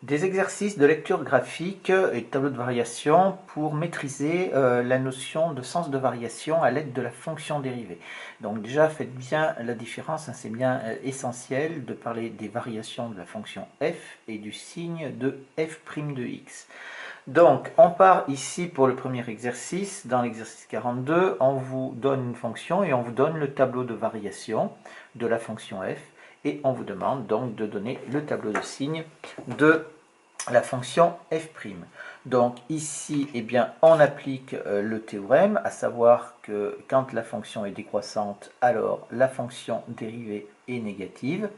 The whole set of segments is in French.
Des exercices de lecture graphique et de tableau de variation pour maîtriser la notion de sens de variation à l'aide de la fonction dérivée. Donc déjà, faites bien la différence, hein, c'est bien essentiel de parler des variations de la fonction f et du signe de f' de x. Donc, on part ici pour le premier exercice. Dans l'exercice 42, on vous donne une fonction et on vous donne le tableau de variation de la fonction f. Et on vous demande donc de donner le tableau de signes de la fonction f'. Donc ici, eh bien, on applique le théorème, à savoir que quand la fonction est décroissante, alors la fonction dérivée est négative,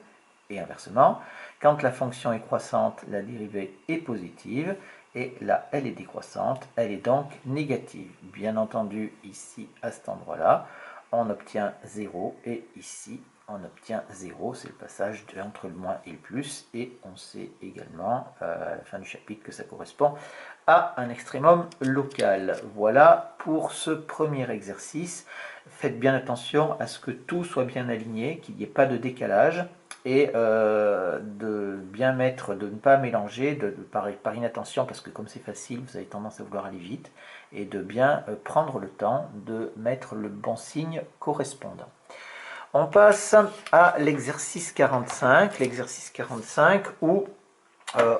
et inversement. Quand la fonction est croissante, la dérivée est positive, et là, elle est décroissante, elle est donc négative. Bien entendu, ici, à cet endroit-là, on obtient 0, et ici, on obtient 0, c'est le passage entre le moins et le plus, et on sait également, à la fin du chapitre, que ça correspond à un extrémum local. Voilà pour ce premier exercice. Faites bien attention à ce que tout soit bien aligné, qu'il n'y ait pas de décalage, et de bien mettre, de ne pas mélanger par inattention, parce que comme c'est facile, vous avez tendance à vouloir aller vite, et de bien prendre le temps de mettre le bon signe correspondant. On passe à l'exercice 45, où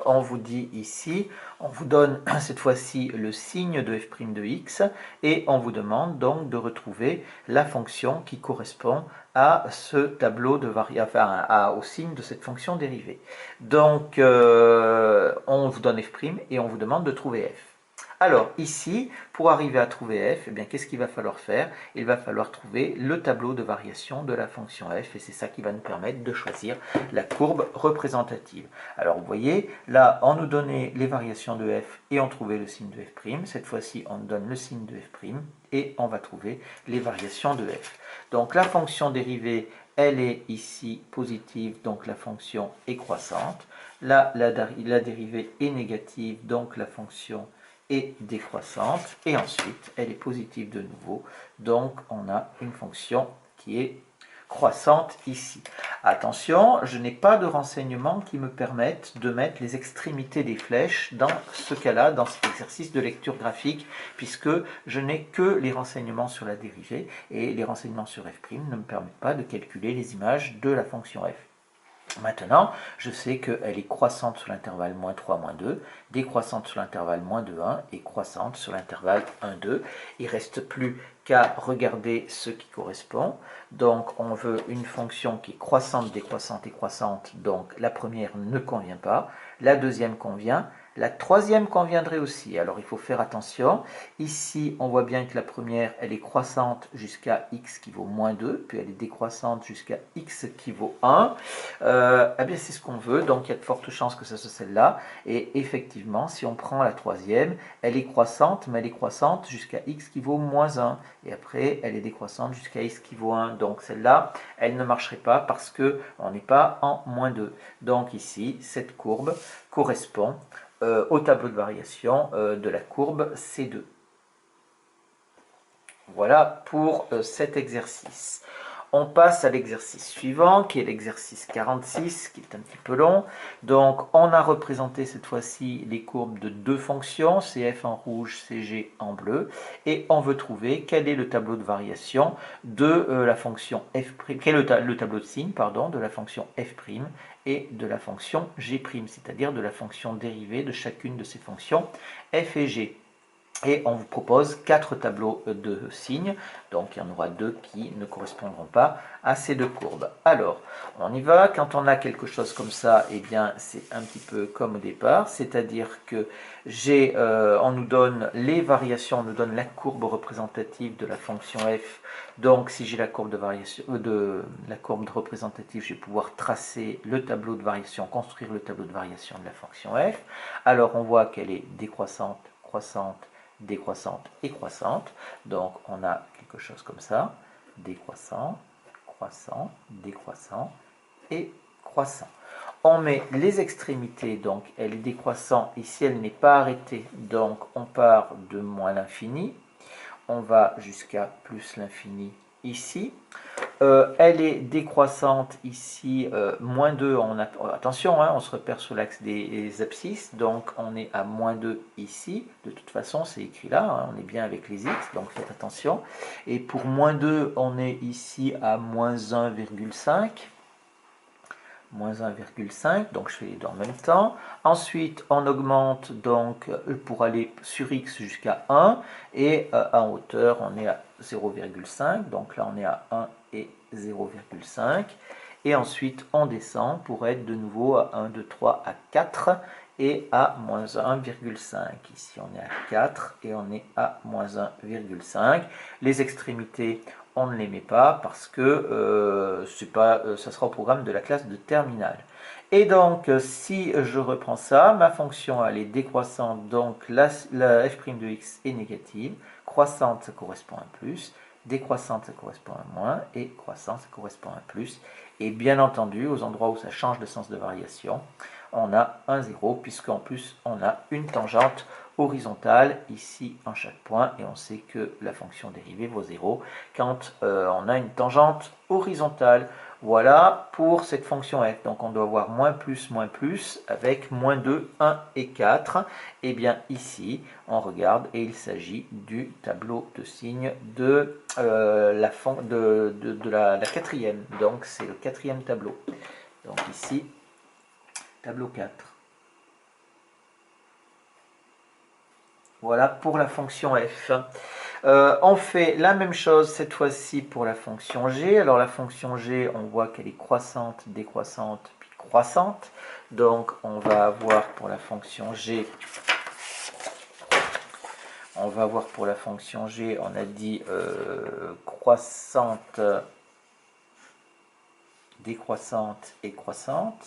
on vous dit ici, on vous donne cette fois-ci le signe de f' de x et on vous demande donc de retrouver la fonction qui correspond à ce tableau de variation, enfin au signe de cette fonction dérivée. Donc on vous donne f' et on vous demande de trouver f. Alors ici, pour arriver à trouver f, eh bien, qu'est-ce qu'il va falloir faire? Il va falloir trouver le tableau de variation de la fonction f, et c'est ça qui va nous permettre de choisir la courbe représentative. Alors vous voyez, là on nous donnait les variations de f et on trouvait le signe de f'. Cette fois-ci on nous donne le signe de f' et on va trouver les variations de f. Donc la fonction dérivée, elle est ici positive, donc la fonction est croissante. Là, la dérivée est négative, donc la fonction est décroissante, et ensuite elle est positive de nouveau, donc on a une fonction qui est croissante ici. Attention, je n'ai pas de renseignements qui me permettent de mettre les extrémités des flèches dans ce cas-là, dans cet exercice de lecture graphique, puisque je n'ai que les renseignements sur la dérivée, et les renseignements sur f' ne me permettent pas de calculer les images de la fonction f. Maintenant, je sais qu'elle est croissante sur l'intervalle moins 3, moins 2, décroissante sur l'intervalle moins 2, 1 et croissante sur l'intervalle 1, 2. Il ne reste plus qu'à regarder ce qui correspond. Donc, on veut une fonction qui est croissante, décroissante et croissante. Donc, la première ne convient pas. La deuxième convient. La troisième conviendrait aussi. Alors, il faut faire attention. Ici, on voit bien que la première, elle est croissante jusqu'à x qui vaut moins 2, puis elle est décroissante jusqu'à x qui vaut 1. Eh bien, c'est ce qu'on veut, donc il y a de fortes chances que ce soit celle-là. Et effectivement, si on prend la troisième, elle est croissante, mais elle est croissante jusqu'à x qui vaut moins 1. Et après, elle est décroissante jusqu'à x qui vaut 1. Donc celle-là, elle ne marcherait pas parce qu'on n'est pas en moins 2. Donc ici, cette courbe correspond au tableau de variation de la courbe C2. Voilà pour cet exercice. On passe à l'exercice suivant, qui est l'exercice 46, qui est un petit peu long. Donc, on a représenté cette fois-ci les courbes de deux fonctions, CF en rouge, CG en bleu, et on veut trouver quel est le tableau de variation de la fonction f', quel est le tableau de signe, pardon, de la fonction f' et de la fonction g', c'est-à-dire de la fonction dérivée de chacune de ces fonctions f et g. Et on vous propose 4 tableaux de signes, donc il y en aura 2 qui ne correspondront pas à ces deux courbes. Alors, on y va, quand on a quelque chose comme ça, eh bien c'est un petit peu comme au départ, c'est-à-dire que on nous donne les variations, on nous donne la courbe représentative de la fonction f, donc si j'ai la courbe de variation, la courbe représentative, je vais pouvoir tracer le tableau de variation, construire le tableau de variation de la fonction f. Alors on voit qu'elle est décroissante, croissante, décroissante et croissante. Donc on a quelque chose comme ça, décroissant, croissant, décroissant et croissant. On met les extrémités, donc elle est décroissant, ici elle n'est pas arrêtée, donc on part de moins l'infini, on va jusqu'à plus l'infini ici. Elle est décroissante ici, moins 2, attention, hein, on se repère sur l'axe des abscisses, donc on est à moins 2 ici, de toute façon c'est écrit là, hein, on est bien avec les x, donc faites attention. Et pour moins 2, on est ici à moins 1,5. Moins 1,5, donc je fais les deux en même temps. Ensuite, on augmente donc pour aller sur x jusqu'à 1, et en hauteur, on est à 0,5, donc là on est à 1 et 0,5. Et ensuite, on descend pour être de nouveau à 1, 2, 3, à 4 et à moins 1,5. Ici, on est à 4 et on est à moins 1,5. Les extrémités, on ne les met pas parce que ça sera au programme de la classe de terminale. Et donc, si je reprends ça, ma fonction elle est décroissante, donc la f' de x est négative, croissante ça correspond à plus, décroissante ça correspond à moins, et croissante ça correspond à plus. Et bien entendu, aux endroits où ça change de sens de variation, on a un 0, puisqu'en plus on a une tangente horizontale ici en chaque point, et on sait que la fonction dérivée vaut 0 quand on a une tangente horizontale. Voilà pour cette fonction f. Donc on doit avoir moins plus avec moins 2, 1 et 4. Et bien ici, on regarde et il s'agit du tableau de signes de, la quatrième. Donc c'est le quatrième tableau. Donc ici, tableau 4. Voilà pour la fonction f. On fait la même chose cette fois-ci pour la fonction g. Alors la fonction g, on voit qu'elle est croissante, décroissante, puis croissante. Donc on va avoir pour la fonction g, on a dit croissante, décroissante et croissante.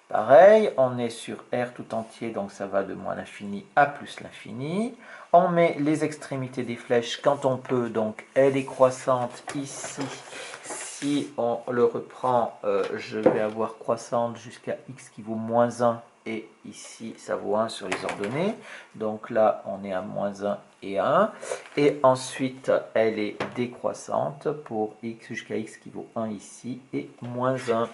Pareil, on est sur R tout entier, donc ça va de moins l'infini à plus l'infini. On met les extrémités des flèches quand on peut, donc elle est croissante ici. Si on le reprend, je vais avoir croissante jusqu'à x qui vaut moins 1, et ici ça vaut 1 sur les ordonnées. Donc là, on est à moins 1 et 1. Et ensuite, elle est décroissante pour x jusqu'à x qui vaut 1 ici, et moins 1.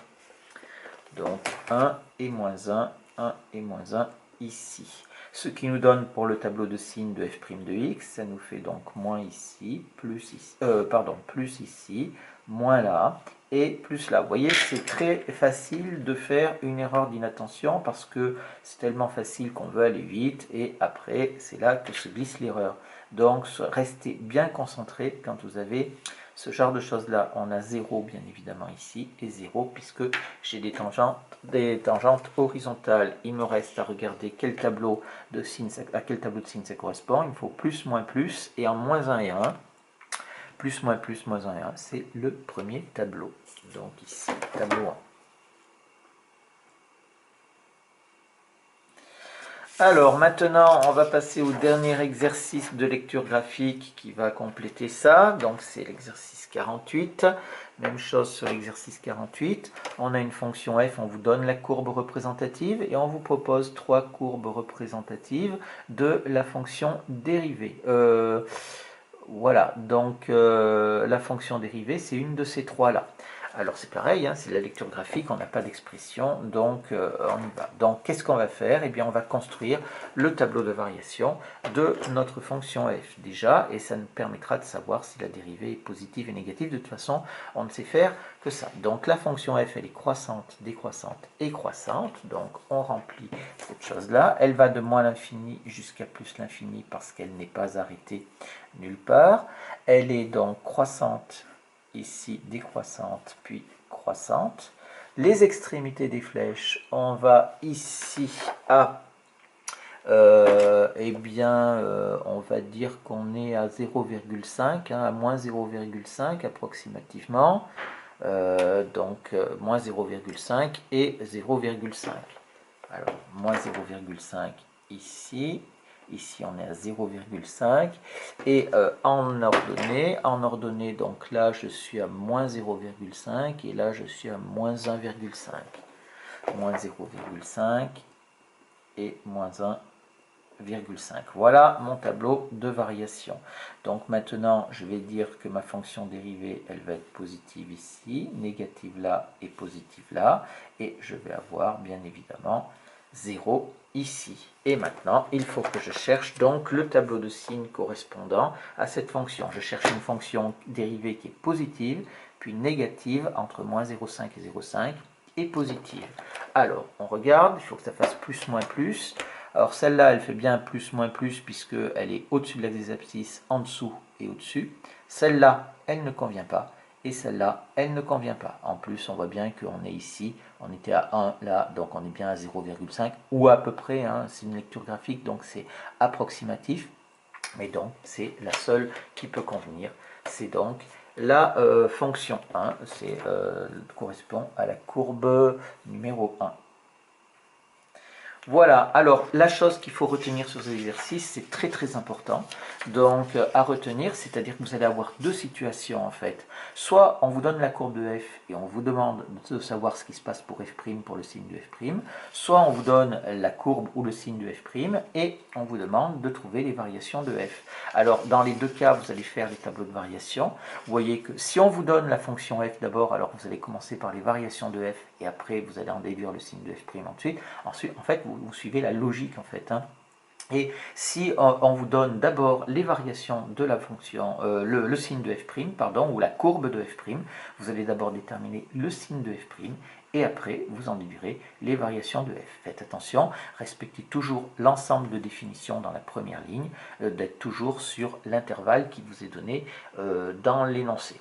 Donc 1 et moins 1, 1 et moins 1 ici. Ce qui nous donne pour le tableau de signes de f' de x, ça nous fait donc moins ici, plus ici, plus ici, moins là, et plus là. Vous voyez, c'est très facile de faire une erreur d'inattention parce que c'est tellement facile qu'on veut aller vite, et après, c'est là que se glisse l'erreur. Donc, restez bien concentré quand vous avez ce genre de choses-là. On a 0 bien évidemment ici, et 0 puisque j'ai des tangentes horizontales. Il me reste à regarder quel tableau de signes, à quel tableau de signes ça correspond. Il me faut plus, et en moins 1 et 1. Plus, moins 1 et 1, c'est le premier tableau. Donc ici, tableau 1. Alors maintenant, on va passer au dernier exercice de lecture graphique qui va compléter ça. Donc c'est l'exercice 48. Même chose sur l'exercice 48. On a une fonction f, on vous donne la courbe représentative et on vous propose 3 courbes représentatives de la fonction dérivée. Voilà, donc la fonction dérivée, c'est une de ces 3-là. Alors c'est pareil, hein, c'est de la lecture graphique, on n'a pas d'expression, donc on y va. Donc qu'est-ce qu'on va faire? Eh bien on va construire le tableau de variation de notre fonction f déjà, et ça nous permettra de savoir si la dérivée est positive et négative. De toute façon, on ne sait faire que ça. Donc la fonction f, elle est croissante, décroissante et croissante, donc on remplit cette chose-là. Elle va de moins l'infini jusqu'à plus l'infini parce qu'elle n'est pas arrêtée nulle part. Elle est donc croissante, ici décroissante, puis croissante. Les extrémités des flèches, on va ici à, on va dire qu'on est à 0,5, hein, à moins 0,5 approximativement. Donc moins 0,5 et 0,5. Alors, moins 0,5 ici. Ici, on est à 0,5. Et en ordonnée, donc là, je suis à moins 0,5 et là, je suis à moins 1,5. Moins 0,5 et moins 1,5. 0,5. Voilà mon tableau de variation. Donc maintenant, je vais dire que ma fonction dérivée, elle va être positive ici, négative là et positive là. Et je vais avoir bien évidemment 0 ici. Et maintenant, il faut que je cherche donc le tableau de signes correspondant à cette fonction. Je cherche une fonction dérivée qui est positive, puis négative entre moins 0,5 et 0,5, et positive. Alors, on regarde, il faut que ça fasse plus, moins, plus. Alors celle-là, elle fait bien plus, moins, plus, puisqu'elle est au-dessus de l'axe des abscisses, en dessous et au-dessus. Celle-là, elle ne convient pas. Et celle-là, elle ne convient pas. En plus, on voit bien qu'on est ici, on était à 1 là, donc on est bien à 0,5, ou à peu près, hein, c'est une lecture graphique, donc c'est approximatif. Mais donc, c'est la seule qui peut convenir. C'est donc la fonction 1, correspond à la courbe numéro 1. Voilà, alors la chose qu'il faut retenir sur ces exercices, c'est très très important. Donc à retenir, c'est-à-dire que vous allez avoir deux situations en fait. Soit on vous donne la courbe de f et on vous demande de savoir ce qui se passe pour f' pour le signe de f', soit on vous donne la courbe ou le signe de f' et on vous demande de trouver les variations de f. Alors dans les deux cas, vous allez faire les tableaux de variation. Vous voyez que si on vous donne la fonction f d'abord, alors vous allez commencer par les variations de f et après vous allez en déduire le signe de f' ensuite. En fait, vous suivez la logique en fait. Et si on vous donne d'abord les variations de la fonction, le signe de f', pardon, ou la courbe de f', vous allez d'abord déterminer le signe de f', et après vous en déduirez les variations de f. Faites attention, respectez toujours l'ensemble de définitions dans la première ligne, d'être toujours sur l'intervalle qui vous est donné dans l'énoncé.